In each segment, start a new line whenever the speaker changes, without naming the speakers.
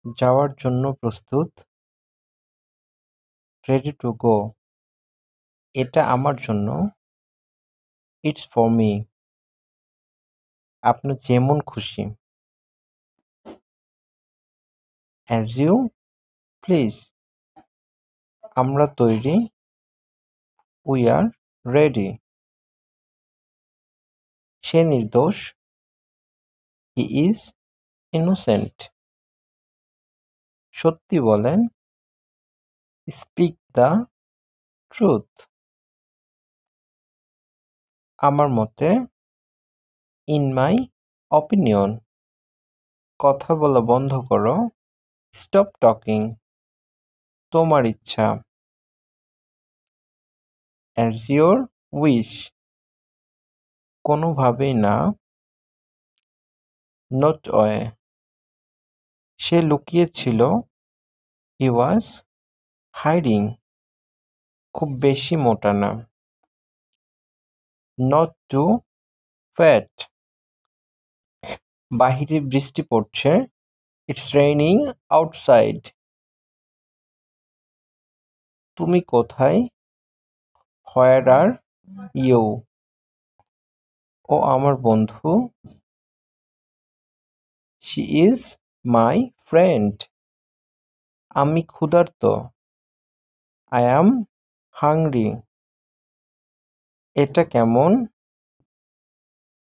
যাওয়ার জন্য প্রস্তুত? Ready to go. এটা আমার জন্য। It's for me. আপনার যেমন খুশি। As you please. আমরা তৈরি। We are ready. সে নির্দোষ। He is innocent. সত্যি বলেন। Speak the truth. আমার মতে। In my opinion. কথা বলা বন্ধ করো। Stop talking. তোমার ইচ্ছা। As your wish. কোনোভাবেই না। Not way. সে লুকিয়ে ছিল। He was hiding. খুব বেশি মোটা না। Not too fat. বাহিরে বৃষ্টি পড়ছে। It's raining outside. তুমি কোথায়? Where are you? ও আমার বন্ধু। She is my friend. আমি ক্ষুধার্ত। I am hungry. এটা কেমন?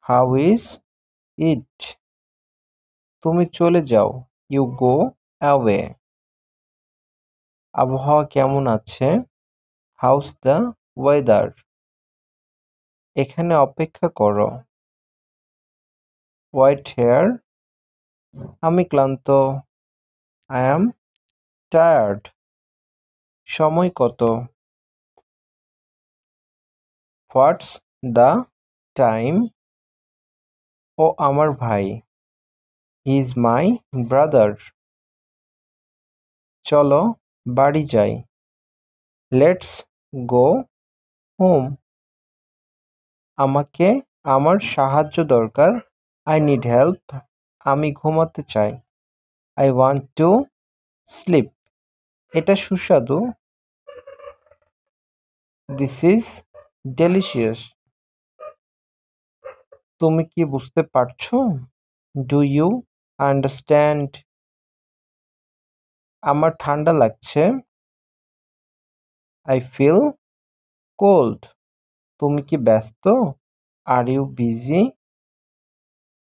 How is it? তুমি চলে যাও। You go away. আবহাওয়া কেমন আছে? How's the weather? এখানে অপেক্ষা করো। Wait here. আমি ক্লান্ত। I am tired. সময় কত? What's the time? ও আমার ভাই। He is my brother. চলো বাড়ি যাই। Let's go home. আমাকে আমার সাহায্য দরকার। I need help. আমি ঘুমাতে চাই। I want to sleep. এটা সুস্বাদু। This is delicious. তুমি কি বুঝতে পারছো? Do you understand? আমার ঠান্ডা লাগছে। I feel cold. তুমি কি ব্যস্ত? Are you busy?